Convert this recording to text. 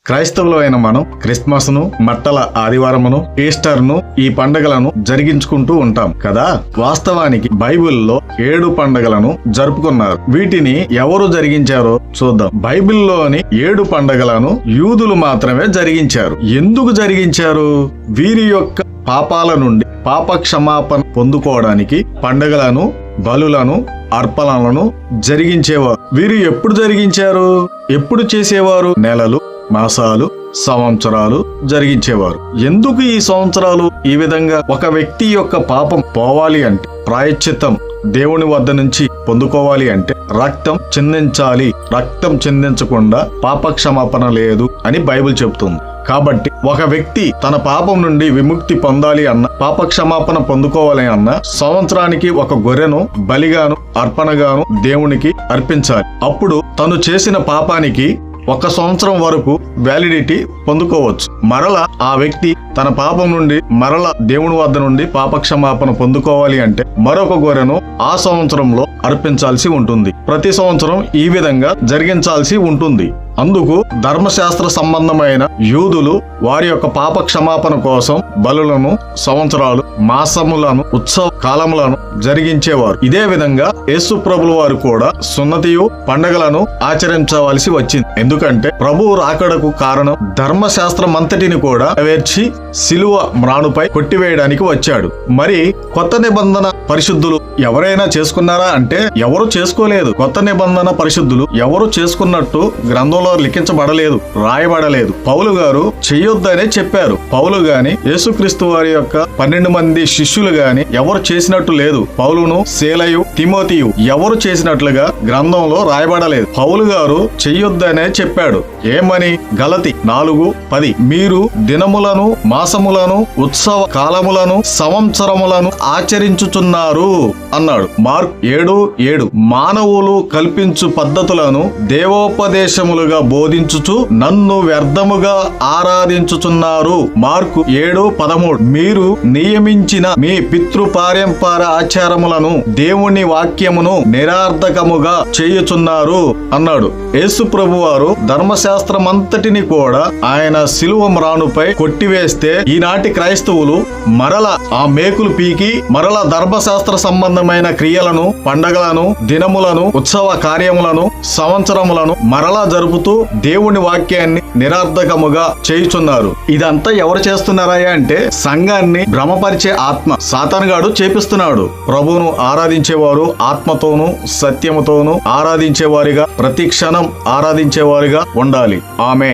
క్రైస్తవులైన మనం క్రిస్మస్ను, మట్టల ఆదివారమును, ఈస్టర్ను ఈ పండగలను జరిగించుకుంటూ ఉంటాం కదా. వాస్తవానికి బైబిల్లో 7 పండగలను జరుపుకున్నారు. వీటిని ఎవరు జరిగించారో చూద్దాం. బైబిల్లోని 7 పండగలను యూదులు మాత్రమే జరిగించారు. ఎందుకు జరిగించారు? వీరి యొక్క పాపాల నుండి పాప క్షమాపణ పొందుకోవడానికి పండగలను, బలులను, అర్పణలను జరిగించేవారు. వీరు ఎప్పుడు జరిగించారు? ఎప్పుడు చేసేవారు? నెలలు, మాసాలు, సంవత్సరాలు జరిగించేవారు. ఎందుకు ఈ సంవత్సరాలు? ఈ విధంగా ఒక వ్యక్తి యొక్క పాపం పోవాలి అంటే, ప్రాయశ్చిత్తం దేవుని వద్ద నుంచి పొందుకోవాలి అంటే రక్తం చిందించాలి. రక్తం చిందించకుండా పాప క్షమాపణ లేదు అని బైబిల్ చెబుతుంది. కాబట్టి ఒక వ్యక్తి తన పాపం నుండి విముక్తి పొందాలి అన్న, పాప క్షమాపణ పొందుకోవాలి అన్న, సంవత్సరానికి ఒక గొర్రెను బలిగాను, అర్పణగాను దేవునికి అర్పించాలి. అప్పుడు తను చేసిన పాపానికి 1 సంవత్సరం వరకు వ్యాలిడిటీ పొందుకోవచ్చు. మరలా ఆ వ్యక్తి తన పాపం నుండి మరలా దేవుని వద్ద నుండి పాప క్షమాపణ పొందుకోవాలి అంటే మరొక గొర్రెను ఆ సంవత్సరంలో అర్పించాల్సి ఉంటుంది. ప్రతి సంవత్సరం ఈ విధంగా జరిగించాల్సి ఉంటుంది. అందుకు ధర్మశాస్త్ర సంబంధమైన యూదులు వారి యొక్క పాప క్షమాపణ కోసం బలులను, సంవత్సరాలు, మాసములను, ఉత్సవ కాలములను జరిగించేవారు. ఇదే విధంగా యేసు ప్రభుల వారు కూడా సున్నతియు, పండగలను ఆచరించవలసి వచ్చింది. ఎందుకంటే ప్రభువు రాకడకు కారణం ధర్మశాస్త్రం అంతటిని కూడా నెరవేర్చి సిలువ మ్రానుపై కొట్టివేయడానికి వచ్చాడు. మరి కొత్త నిబంధన పరిశుద్ధులు ఎవరైనా చేసుకున్నారా అంటే ఎవరు చేసుకోలేదు. కొత్త నిబంధన పరిశుద్ధులు ఎవరు చేసుకున్నట్టు గ్రంథంలో లిఖించబడలేదు, రాయబడలేదు. పౌలు గారు చెయ్యొద్దనే చెప్పారు. పౌలు గాని, యేసుక్రీస్తు వారి యొక్క 12 మంది శిష్యులు గాని ఎవరు చేసినట్టు లేదు. పౌలును, శీలయు, తిమోతియు ఎవరు చేసినట్లుగా గ్రంథంలో రాయబడలేదు. పౌలు గారు చెయ్యొద్దనే చెప్పాడు. ఏమని? గలతి 4:10 మీరు దినములను, మాసములను, ఉత్సవ కాలములను, సంవత్సరములను ఆచరించుచున్నారు అన్నాడు. మార్క్ 7:7 మానవులు కల్పించు పద్ధతులను దేవోపదేశములుగా బోధించుచు నన్ను వ్యర్థముగా ఆరాధించుచున్నారు. మార్కు 7:13 మీరు నియమించిన మీ పితృపారంపర ఆచారములను, దేవుని వాక్యమును నిరర్థకముగా చేయుచున్నారు అన్నాడు. యేసు ప్రభువారు ధర్మశాస్త్రమంతటిని కూడా ఆయన సిలువ మ్రానుపై కొట్టివేస్తే ఈనాటి క్రైస్తవులు మరల ఆ మేకులు పీకి మరల ధర్మశాస్త్ర సంబంధమైన క్రియలను, పండగలను, దినములను, ఉత్సవ కార్యములను, సంవత్సరములను మరలా జరుపుతూ దేవుని వాక్యాన్ని నిరర్థకముగా చేయుచున్నారు. ఇదంతా ఎవరు చేస్తున్నారా అంటే సంఘాన్ని భ్రమపరిచే ఆత్మ సాతానుగాడు చేపిస్తున్నాడు. ప్రభువును ఆరాధించేవారు ఆత్మతోనూ సత్యముతోనూ ఆరాధించేవారిగా, ప్రతి క్షణం ఆరాధించేవారిగా ఉండాలి. ఆమె